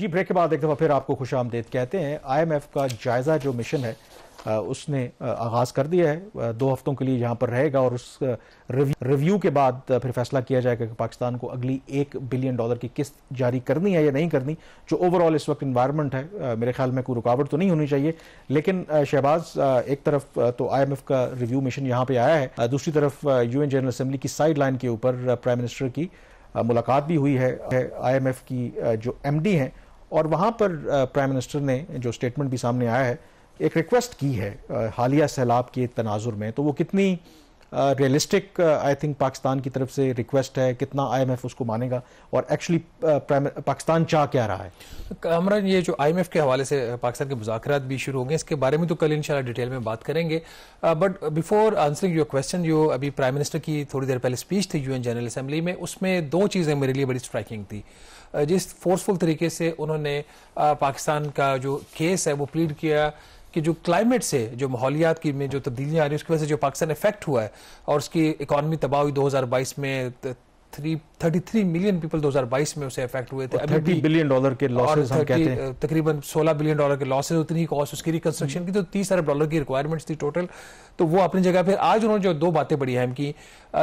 जी, ब्रेक के बाद एक दफ़ा फिर आपको खुशामदीद कहते हैं। IMF का जायज़ा जो मिशन है उसने आगाज़ कर दिया है, 2 हफ्तों के लिए यहाँ पर रहेगा और उस रिव्यू के बाद फिर फैसला किया जाएगा कि पाकिस्तान को अगली $1 बिलियन की किस्त जारी करनी है या नहीं करनी। जो ओवरऑल इस वक्त इन्वायरमेंट है, मेरे ख्याल में कोई रुकावट तो नहीं होनी चाहिए। लेकिन शहबाज, एक तरफ तो IMF का रिव्यू मिशन यहाँ पे आया है, दूसरी तरफ UN जनरल असेंबली की साइड लाइन के ऊपर प्राइम मिनिस्टर की मुलाकात भी हुई है IMF की जो MD हैं, और वहाँ पर प्राइम मिनिस्टर ने जो स्टेटमेंट भी सामने आया है, एक रिक्वेस्ट की है हालिया सैलाब के तनाजुर में। तो वो कितनी रियलिस्टिक आई थिंक पाकिस्तान की तरफ से रिक्वेस्ट है, कितना IMF उसको मानेगा, और एक्चुअली पाकिस्तान चाह क्या रहा है? कामरान, ये जो IMF के हवाले से पाकिस्तान के मुज़ाकरात भी शुरू होंगे, इसके बारे में तो कल इंशाल्लाह डिटेल में बात करेंगे। But before answering your question, जो अभी प्राइम मिनिस्टर की थोड़ी देर पहले स्पीच थी UN जनरल असेंबली में, उसमें 2 चीज़ें मेरे लिए बड़ी स्ट्राइकिंग थी। जिस फोर्सफुल तरीके से उन्होंने पाकिस्तान का जो केस है वो प्लीड किया कि जो क्लाइमेट से, जो माहौलियात की में जो तब्दीलियाँ आ रही है, उसकी वजह से जो पाकिस्तान इफेक्ट हुआ है और उसकी इकॉनमी तबाह हुई 2022 में, 33 मिलियन पीपल 2022 में उसे इफेक्ट हुए थे। $30 बिलियन के लॉसेस हम कहते हैं, तकरीबन $16 बिलियन के लॉसेस, उतनी ही कॉस्ट उसकी रिकंस्ट्रक्शन की, तो $30 अरब की रिक्वायरमेंट्स थी टोटल। तो वो अपनी जगह पे आज उन्होंने जो 2 बातें बड़ी अहम की,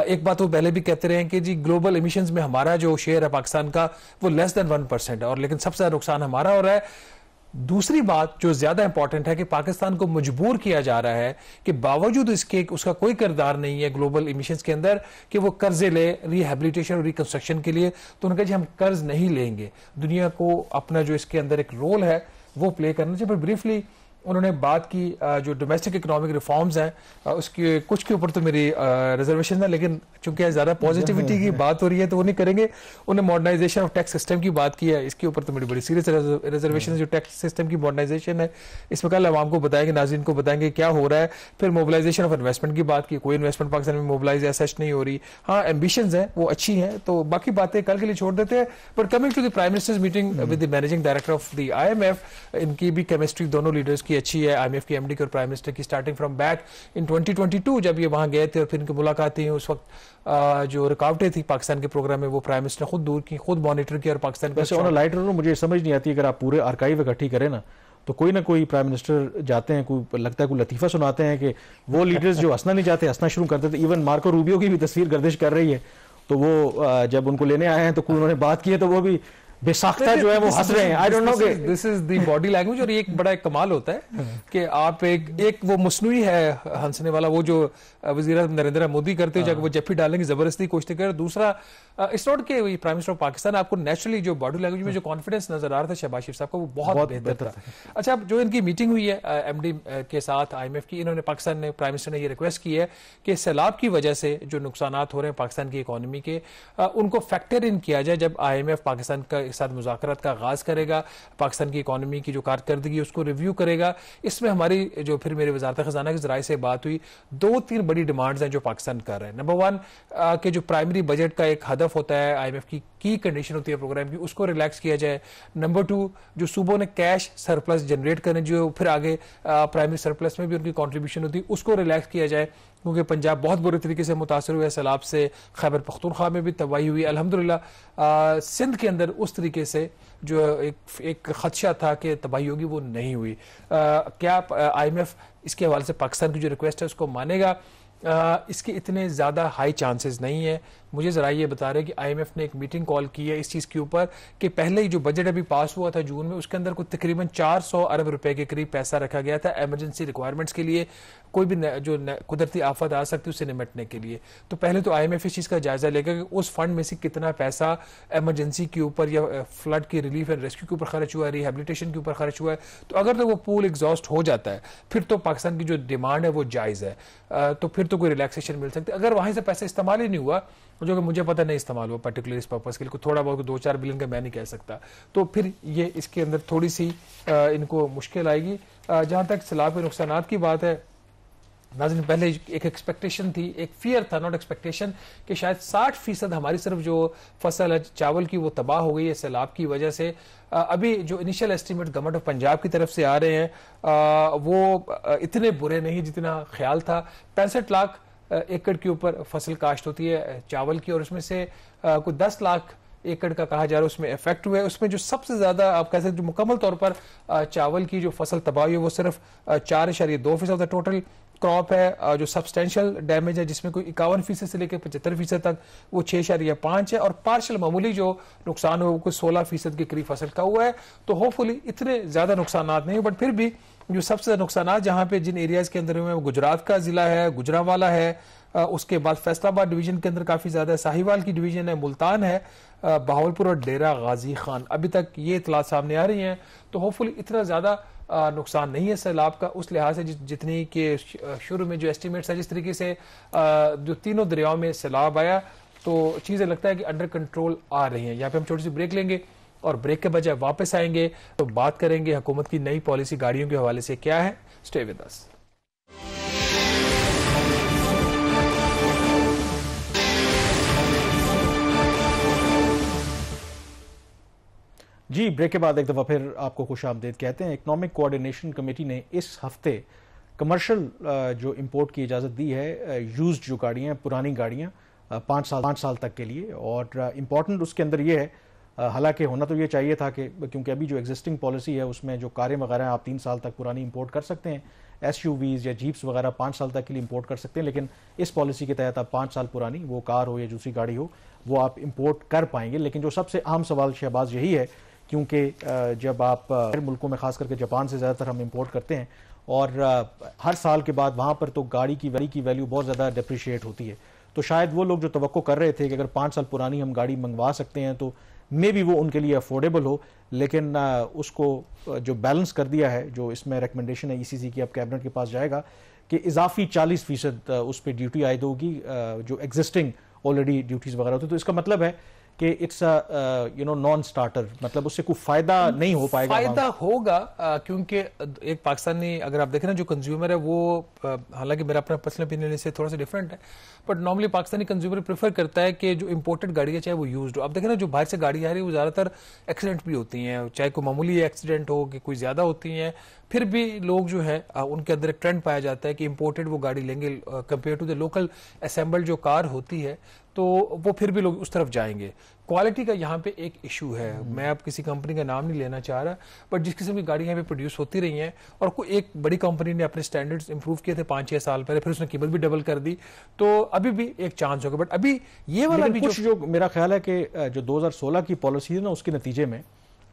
एक बात वो पहले भी कहते रहे हैं कि जी ग्लोबल एमिशंस में हमारा जो शेयर है पाकिस्तान का वो लेस देन 1% है, और लेकिन सबसे ज्यादा नुकसान हमारा हो रहा है। दूसरी बात जो ज्यादा इंपॉर्टेंट है कि पाकिस्तान को मजबूर किया जा रहा है कि बावजूद इसके उसका कोई किरदार नहीं है ग्लोबल इमिशंस के अंदर कि वो कर्जे ले रिहैबिलिटेशन और रिकंस्ट्रक्शन के लिए। तो उन्होंने कहा जी हम कर्ज नहीं लेंगे, दुनिया को अपना जो इसके अंदर एक रोल है वो प्ले करना चाहिए। पर ब्रीफली उन्होंने बात की जो डोमेस्टिक इकोनॉमिक रिफॉर्म्स हैं उसके कुछ के ऊपर तो मेरी रिजर्वेशन है, लेकिन चूंकि ज्यादा पॉजिटिविटी की बात हो रही है तो वो नहीं करेंगे। उन्हें मॉडर्नाइजेशन ऑफ टैक्स सिस्टम की बात की है, इसके ऊपर तो मेरी बड़ी सीरियस रिजर्वेशन, जो टैक्स सिस्टम की मॉडर्नाइजेशन है इसमें कल आवाम को बताएंगे, नाज़रीन को बताएंगे क्या हो रहा है। फिर मोबिलाइजेशन ऑफ इन्वेस्टमेंट की बात की, कोई इन्वेस्टमेंट पाकिस्तान में मोबिलाइज ऐसा नहीं हो रही। हाँ, एम्बिशंस हैं वो अच्छी हैं, तो बाकी बातें कल के लिए छोड़ देते हैं। But coming to the prime minister's meeting with the managing director of the IMF, इनकी भी केमिस्ट्री दोनों लीडर्स की अच्छी है, IMF की MD की और प्राइम मिनिस्टर की, स्टार्टिंग फ्रॉम बैक इन 2022 जब ये वहां गए थे और फिर इनकी मुलाकात हुई। उस वक्त जो रुकावटें थी पाकिस्तान के प्रोग्राम में वो प्राइम मिनिस्टर ने खुद दूर की, खुद मॉनिटर की, और पाकिस्तान का लाइट मुझे समझ नहीं आती, अगर आप पूरे आर्काइव इकट्ठी करें ना तो कोई ना कोई प्राइम मिनिस्टर जाते हैं, कोई लगता है कोई लतीफा सुनाते हैं कि वो लीडर्स जो हंसना नहीं चाहते हंसना शुरू कर देते। इवन मार्को रूबियो की भी तस्वीर गर्दिश कर रही है, तो वो जब उनको लेने आए हैं तो कोई उन्होंने बात की है तो वो भी बेसाख्ता जो है वो हंस रहे हैं। I don't know, this is the body language. और ये एक बड़ा कमाल होता है कि आप एक वो मसनूई है हंसने वाला, वो जो वज़ीर नरेंद्र मोदी करते हैं, जब वो जफ्फी डालेंगे जबरदस्ती कोशिश कर। दूसरा, इट्स नॉट के प्राइम मिनिस्टर ऑफ पाकिस्तान, आपको नेचुरली जो बॉडी लैंग्वेज में जो कॉन्फिडेंस नजर आ रहा था शहबाज शरीफ साहब का, वो बहुत बेहतर था। अच्छा, जो इनकी मीटिंग हुई है MD के साथ IMF की, इन्होंने पाकिस्तान ने, प्राइम मिनिस्टर ने ये रिक्वेस्ट की है कि सैलाब की वजह से जो नुकसान हो रहे हैं पाकिस्तान की इकोनॉमी के, उनको फैक्टर इन किया जाए जब IMF पाकिस्तान के साथ मुज़ाकरात का आगाज करेगा, पाकिस्तान की इकोनॉमी की जो कारकर्दगी उसको रिव्यू करेगा। इसमें हमारी जो फिर मेरे वजारत खजाना के जराये से बात हुई, 2-3 बड़ी डिमांड्स हैं जो पाकिस्तान कर रहे हैं। नंबर 1 कि जो प्राइमरी बजट का एक हदफ होता है IMF की कंडीशन होती है प्रोग्राम की, उसको रिलैक्स किया जाए। नंबर 2, जो सूबों ने कैश सरप्लस जनरेट करने, जो फिर आगे प्राइमरी सरप्लस में भी उनकी कॉन्ट्रीब्यूशन होती है, उसको रिलैक्स किया जाए, क्योंकि पंजाब बहुत बुरे तरीके से मुतासर हुआ है सैलाब से। खैबर पख्तूनख्वा में भी तबाही हुई। अल्हम्दुलिल्लाह सिंध के अंदर उस तरीके से जो एक खदशा था कि तबाही होगी वो नहीं हुई। क्या IMF इसके हवाले से पाकिस्तान की जो रिक्वेस्ट है उसको मानेगा? इसके इतने ज़्यादा हाई चांसेस नहीं है। मुझे ज़रा ये बता रहे हैं कि IMF ने एक मीटिंग कॉल की है इस चीज़ के ऊपर कि पहले ही जो बजट अभी पास हुआ था जून में, उसके अंदर कुछ तकरीबन 400 अरब रुपए के करीब पैसा रखा गया था इमरजेंसी रिक्वायरमेंट्स के लिए, कोई भी जो कुदरती आफत आ सकती है उससे निपटने के लिए। तो पहले तो IMF इस चीज़ का जायजा लेगा कि उस फंड में से कितना पैसा इमरजेंसी के ऊपर या फ्लड की रिलीफ एंड रेस्क्यू के ऊपर खर्च हुआ है, रिहेबिलिटेशन के ऊपर खर्च हुआ है। तो अगर तो वो पूल एग्जॉस्ट हो जाता है फिर तो पाकिस्तान की जो डिमांड है वो जायज़ है, तो फिर तो कोई रिलैक्सेशन मिल सकती है। अगर वहीं से पैसा इस्तेमाल ही नहीं हुआ, जो कि मुझे पता नहीं इस्तेमाल हुआ पर्टिकुलर इस पर्पस के लिए, थोड़ा बहुत 2-4 बिलियन का मैं नहीं कह सकता, तो फिर ये इसके अंदर थोड़ी सी इनको मुश्किल आएगी। जहां तक सैलाब के नुकसानात की बात है, नाज़रीन पहले एक एक्सपेक्टेशन थी, एक फियर था, नॉट एक्सपेक्टेशन, कि शायद 60% हमारी सिर्फ जो फसल है चावल की वो तबाह हो गई है सैलाब की वजह से। अभी जो initial estimate government of Punjab की तरफ से आ रहे हैं वो इतने बुरे नहीं जितना ख्याल था। 65 लाख एकड़ के ऊपर फसल काश्त होती है चावल की, और उसमें से कुछ 10 लाख एकड़ का कहा जा रहा है उसमें इफेक्ट हुआ है। उसमें जो सबसे ज्यादा आप कह सकते हैं जो मुकम्मल तौर पर चावल की जो फसल तबाही है वो सिर्फ 4.2% ऑफ द टोटल क्रॉप है। जो सब्सटेंशियल डैमेज है जिसमें कोई 51% से लेकर 75% तक वो 6.5 है, और पार्शियल मामूली जो नुकसान हुआ वो कोई 16% के करीब फसल का हुआ है। तो होपफुली इतने ज्यादा नुकसान नहीं, बट फिर भी जो सबसे ज्यादा नुकसान जहां पे जिन एरियाज के अंदर हुए हैं वो गुजरात का जिला है, गुजरांवाला है, उसके बाद फैसलाबाद डिवीजन के अंदर काफी ज्यादा, साहिवाल की डिवीजन है, मुल्तान है, बहावलपुर और डेरा गाजी खान। अभी तक ये इतलात सामने आ रही हैं। तो होपफुली इतना ज्यादा नुकसान नहीं है सैलाब का उस लिहाज से जितनी के शुरू में जो एस्टिमेट्स है, जिस तरीके से जो तीनों दरियाओं में सैलाब आया तो चीजें लगता है कि अंडर कंट्रोल आ रही हैं। यहाँ पे हम छोटी सी ब्रेक लेंगे और ब्रेक के बजाय वापस आएंगे तो बात करेंगे हुकूमत की नई पॉलिसी गाड़ियों के हवाले से क्या है। Stay with us. जी, ब्रेक के बाद एक दफ़ा फिर आपको खुश आमदीद कहते हैं। इकोनॉमिक कोऑर्डिनेशन कमेटी ने इस हफ्ते कमर्शियल जो इंपोर्ट की इजाज़त दी है यूज्ड जो गाड़ियाँ, पुरानी गाड़ियाँ 5 साल तक के लिए। और इम्पॉर्टेंट उसके अंदर ये है, हालांकि होना तो ये चाहिए था कि क्योंकि अभी जो एग्जिस्टिंग पॉलिसी है उसमें जो कारें वगैरह आप 3 साल तक पुरानी इंपोर्ट कर सकते हैं, SUVs या जीप्स वगैरह 5 साल तक के लिए इंपोर्ट कर सकते हैं, लेकिन इस पॉलिसी के तहत आप 5 साल पुरानी वो कार हो या दूसरी गाड़ी हो वो आप इंपोर्ट कर पाएंगे। लेकिन जो सबसे अहम सवाल शहबाज यही है, क्योंकि जब आप मुल्कों में खास करके जापान से ज़्यादातर हम इंपोर्ट करते हैं और हर साल के बाद वहाँ पर तो गाड़ी की वैल्यू बहुत ज़्यादा डिप्रिशिएट होती है। तो शायद वो लोग जो तवक्को कर रहे थे कि अगर 5 साल पुरानी हम गाड़ी मंगवा सकते हैं तो मे भी वो उनके लिए अफोर्डेबल हो, लेकिन उसको जो बैलेंस कर दिया है, जो इसमें रिकमेंडेशन है ECC की, अब कैबिनेट के पास जाएगा कि इजाफी 40% उस पर ड्यूटी आयद होगी जो एग्जिस्टिंग ऑलरेडी ड्यूटीज़ वगैरह होती है। तो इसका मतलब है कि इट्स नॉन स्टार्टर, मतलब उससे कोई फायदा नहीं हो पाएगा। फायदा होगा क्योंकि एक पाकिस्तानी, अगर आप देखें ना, जो कंज्यूमर है वो, हालांकि मेरा अपना पर्सनल ओपिनियन इससे थोड़ा सा डिफरेंट है, but normally Pakistani consumer prefer करता है कि जो इंपोर्टेड गाड़ी है चाहे वो यूज्ड हो। आप देखें ना, जो बाहर से गाड़ी आ रही है वो ज्यादातर एक्सीडेंट भी होती हैं, चाहे कोई मामूली एक्सीडेंट हो कि कोई ज्यादा होती हैं, फिर भी लोग जो है उनके अंदर एक ट्रेंड पाया जाता है कि इंपोर्टेड वो गाड़ी लेंगे compare to the local assembled जो कार होती है, तो वो फिर भी लोग उस तरफ जाएंगे। क्वालिटी का यहाँ पे एक इशू है। मैं अब किसी कंपनी का नाम नहीं लेना चाह रहा, बट जिस किस्म की गाड़ी यहाँ पे प्रोड्यूस होती रही हैं और कोई एक बड़ी कंपनी ने अपने स्टैंडर्ड्स इंप्रूव किए थे 5-6 साल पहले, फिर उसने कीमत भी डबल कर दी, तो अभी भी एक चांस होगा। बट अभी ये वाला भी जो मेरा ख्याल है कि जो 2016 की पॉलिसी है ना, उसके नतीजे में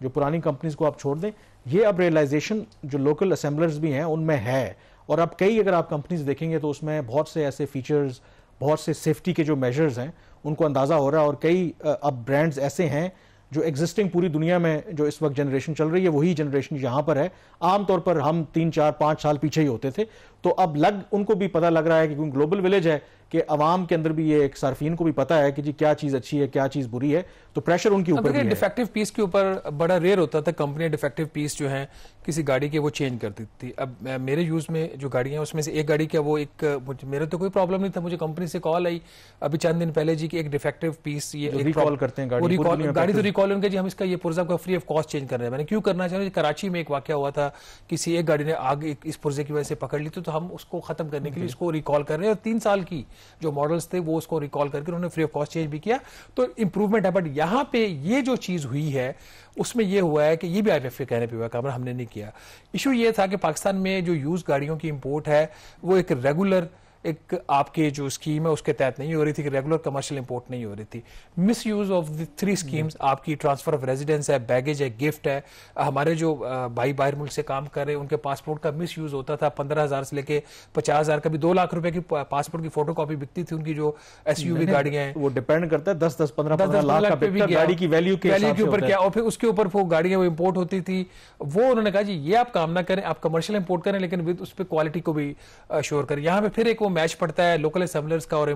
जो पुरानी कंपनीज को आप छोड़ दें, ये अब रियलाइजेशन जो लोकल असेंबलर्स भी हैं उनमें है। और अब कई अगर आप कंपनीज देखेंगे तो उसमें बहुत से ऐसे फीचर्स, बहुत से सेफ्टी के जो मेजर्स हैं उनको अंदाजा हो रहा है। और कई अब ब्रांड्स ऐसे हैं जो एग्जिस्टिंग पूरी दुनिया में जो इस वक्त जनरेशन चल रही है वही जनरेशन यहाँ पर है। आमतौर पर हम 3-4-5 साल पीछे ही होते थे, तो अब उनको भी पता लग रहा है कि क्योंकि ग्लोबल विलेज है कि अवाम के अंदर भी ये एक सार्फिन को भी पता है कि जी क्या चीज अच्छी है क्या चीज बुरी है, तो प्रेशर उनके ऊपर भी है। डिफेक्टिव पीस के ऊपर बड़ा रेयर होता था, कंपनियां डिफेक्टिव पीस जो है किसी गाड़ी के वो चेंज कर देती थी। अब मेरे यूज में जो गाड़ियां उसमें से एक गाड़ी का वो एक, मेरे तो कोई प्रॉब्लम नहीं था, मुझे कंपनी से कॉल आई अभी चंद दिन पहले जी कि एक डिफेक्टिव पीस ये रिकॉल करते हैं गाड़ी तो रिकॉल उनके जी हम इसका ये पुर्जा को फ्री ऑफ कॉस्ट चेंज कर रहे हैं। मैंने क्यों करना चाहिए, कराची में एक वाकया हुआ था, किसी एक गाड़ी ने आग इस पुर्जे की वजह से पकड़ ली थी, तो हम उसको खत्म करने के लिए इसको रिकॉल कर रहे हैं। और 3 साल की जो मॉडल्स थे वो उसको रिकॉल करके उन्होंने फ्री ऑफ कॉस्ट चेंज भी किया, तो इंप्रूवमेंट है। बट यहां पे ये जो चीज हुई है उसमें ये हुआ है कि ये भी IMF के कहने पे हुआ, कामरा हमने नहीं किया। इशू ये था कि पाकिस्तान में जो यूज गाड़ियों की इंपोर्ट है वो एक रेगुलर एक आपके जो स्कीम है उसके तहत नहीं हो रही थी, कि रेगुलर कमर्शियल इंपोर्ट नहीं हो रही थी। Miss use of the 3 schemes, आपकी ट्रांसफर ऑफ रेजिडेंस है, बैगेज है, गिफ्ट है। हमारे जो भाई बाहर मुल्क से काम कर रहे हैं उनके पासपोर्ट का मिस यूज होता था। 15,000 से लेके 50,000, कभी 2 लाख रुपए की पासपोर्ट की फोटो कॉपी बिकती थी उनकी जो SUV गाड़ियां हैं। वो डिपेंड करता है 10-10, 15-15 लाख पे भी गाड़ी की वैल्यू के ऊपर क्या, और फिर उसके ऊपर वो गाड़ियां वो इंपोर्ट होती थी। वो उन्होंने कहा जी ये आप काम ना करें, आप कमर्शियल इंपोर्ट करें लेकिन विद उस पर क्वालिटी को भी श्योर करें। यहाँ पे फिर एक वो मैच पड़ता है लोकल असेंबलर्स का और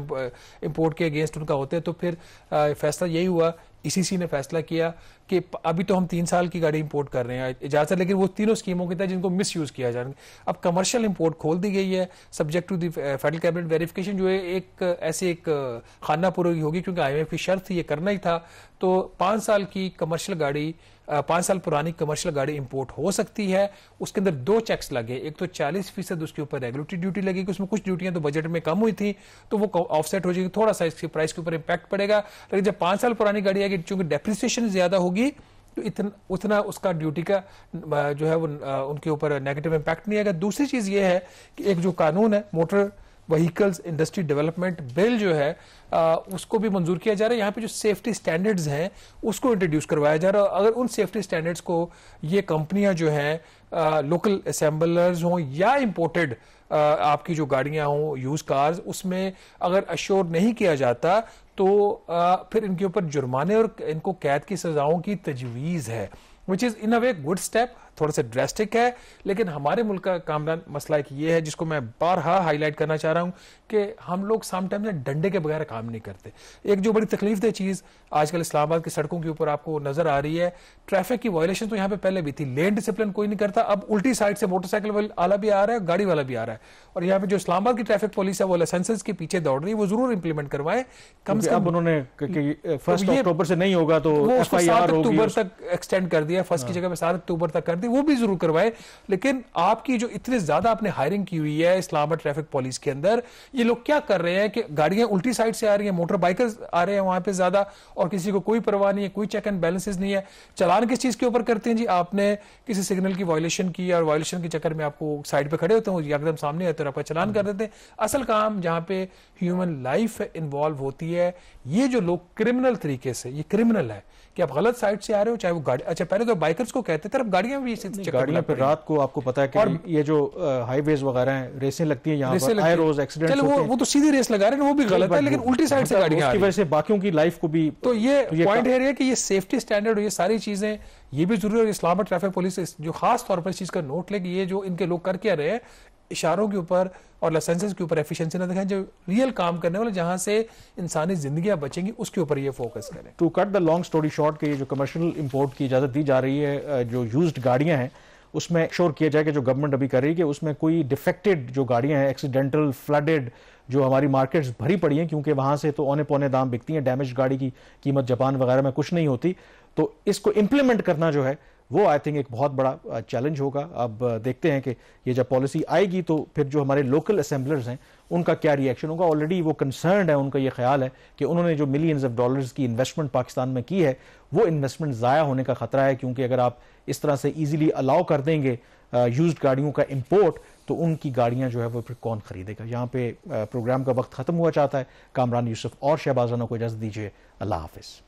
इंपोर्ट के अगेंस्ट उनका होते हैं। तो फिर फैसला यही हुआ, ECC ने फैसला किया कि अभी तो हम 3 साल की गाड़ी इंपोर्ट कर रहे हैं इजाजत, लेकिन वो तीनों स्कीमों के तहत जिनको मिस यूज किया जाएगा। अब कमर्शियल इंपोर्ट खोल दी गई है subject to the federal cabinet verification, जो है एक ऐसे एक खाना पूरी होगी, क्योंकि IMF की शर्त थी ये करना ही था। तो 5 साल की कमर्शियल गाड़ी 5 साल पुरानी कमर्शियल गाड़ी इंपोर्ट हो सकती है। उसके अंदर 2 चेक्स लगे, एक तो 40% उसके ऊपर रेगुलेटरी ड्यूटी लगेगी, उसमें कुछ ड्यूटियां तो बजट में कम हुई थी तो वो ऑफसेट हो जाएगी, थोड़ा सा इसके प्राइस के ऊपर इंपैक्ट पड़ेगा। लेकिन जब 5 साल पुरानी गाड़ी आएगी, चूंकि डेप्रिसिएशन ज्यादा होगी तो उतना उसका ड्यूटी का जो है वो उनके ऊपर नेगेटिव इंपैक्ट नहीं आएगा। दूसरी चीज ये है कि एक जो कानून है motor vehicles industry development bill जो है उसको भी मंजूर किया जा रहा है। यहाँ पे जो सेफ्टी स्टैंडर्ड्स हैं उसको इंट्रोड्यूस करवाया जा रहा है। अगर उन सेफ्टी स्टैंडर्ड्स को ये कंपनियां जो हैं लोकल असेंबलर्स हों या इंपोर्टेड आपकी जो गाड़ियां हों यूज कार्स, उसमें अगर अश्योर नहीं किया जाता तो फिर इनके ऊपर जुर्माने और इनको कैद की सजाओं की तजवीज है, which is in a way good step. थोड़ा सा ड्रेस्टिक है, लेकिन हमारे मुल्क का कामरान मसला एक ये है जिसको मैं बारहा हाईलाइट करना चाह रहा हूं कि हम लोग समटाइम्स डंडे के बगैर काम नहीं करते। एक जो बड़ी तकलीफ दह चीज आजकल इस्लामाबाद की सड़कों के ऊपर आपको नजर आ रही है, ट्रैफिक की वायलेशन तो यहाँ पे पहले भी थी, लेन डिसिप्लिन कोई नहीं करता, अब उल्टी साइड से मोटरसाइकिल वाला भी आ रहा है, गाड़ी वाला भी आ रहा है। और यहाँ पे जो इस्लामाबाद की ट्रैफिक पुलिस है वो लाइसेंसेस के पीछे दौड़ रही है, वो जरूर इंप्लीमेंट करवाए। कम से कम उन्होंने 1 अक्टूबर से नहीं होगा तो वो उसको 7 FIR अक्टूबर तक एक्सटेंड कर दिया, फर्स्ट की जगह पे 7 अक्टूबर तक कर दी, वो भी जरूर करवाए। लेकिन आपकी जो इतने ज्यादा आपने हायरिंग की हुई है इस्लामाबाद ट्रैफिक पुलिस के अंदर, ये लोग क्या कर रहे हैं कि गाड़ियां उल्टी साइड से आ रही हैं, मोटर बाइकर्स आ रहे हैं वहां पे ज्यादा, और किसी को कोई परवाह नहीं है, कोई चेक एंड बैलेंसेस नहीं है। चलान किस चीज के ऊपर करते हैं जी, आपने किसी सिग्नल की वायलेशन की और वायलेशन के चक्कर में आपको साइड पे खड़े होते हैं, एकदम सामने आते हैं और आपका चलान कर देते हैं। असल काम जहां पे ह्यूमन लाइफ इन्वॉल्व होती है, ये जो लोग क्रिमिनल तरीके से, ये क्रिमिनल है कि आप गलत साइड से आ रहे हो, चाहे वो गाड़ी, अच्छा पहले तो बाइकर्स को कहते थे, अब गाड़ियां भी इसी गाड़ियां पे रात को आपको पता है कि ये जो हाईवेज वगैरह हैं, रेसें लगती हैं यहाँ पर, आए रोज एक्सीडेंट होते हैं। वो तो सीधी रेस लगा रहे हैं, वो भी गलत है, लेकिन उल्टी साइड से गाड़ियां आ रही हैं, उसकी वजह से बाकियों की लाइफ को भी। तो ये पॉइंट है कि ये सेफ्टी स्टैंडर्ड, ये सारी चीजें ये भी जरूरी है। इस्लामाबाद ट्रैफिक पुलिस जो खास तौर पर इस चीज का नोट ले कि ये जो इनके लोग कर क्या रहे हैं, इशारों के ऊपर और लाइसेंसेस के ऊपर एफिशिएंसी ना दिखाएं, जो रियल काम करने वाले जहां से इंसानी जिंदगियां बचेंगी उसके ऊपर ये फोकस करें। To cut the long story short के ये जो कमर्शियल इंपोर्ट की इजाजत दी जा रही है, जो यूज्ड गाड़ियां हैं उसमें श्योर किया जाए कि जो गवर्नमेंट अभी कर रही है कि उसमें कोई डिफेक्टेड जो गाड़ियां हैं, एक्सीडेंटल, फ्लडेड, जो हमारी मार्केट्स भरी पड़ी हैं क्योंकि वहां से तो औने पौने दाम बिकती हैं, डैमेज गाड़ी की कीमत जापान वगैरह में कुछ नहीं होती, तो इसको इंप्लीमेंट करना जो है वो आई थिंक एक बहुत बड़ा चैलेंज होगा। अब देखते हैं कि ये जब पॉलिसी आएगी तो फिर जो हमारे लोकल असेंबलर्स हैं उनका क्या रिएक्शन होगा। ऑलरेडी वो कंसर्न्ड है, उनका ये ख्याल है कि उन्होंने जो मिलियंस ऑफ डॉलर्स की इन्वेस्टमेंट पाकिस्तान में की है वो इन्वेस्टमेंट ज़ाया होने का खतरा है, क्योंकि अगर आप इस तरह से ईजिली अलाउ कर देंगे यूज्ड गाड़ियों का इंपोर्ट तो उनकी गाड़ियां जो है वो फिर कौन खरीदेगा। यहाँ पे प्रोग्राम का वक्त खत्म हुआ चाहता है। कामरान यूसुफ और शहबाज राना को इजाजत दीजिए। अल्लाह हाफिज।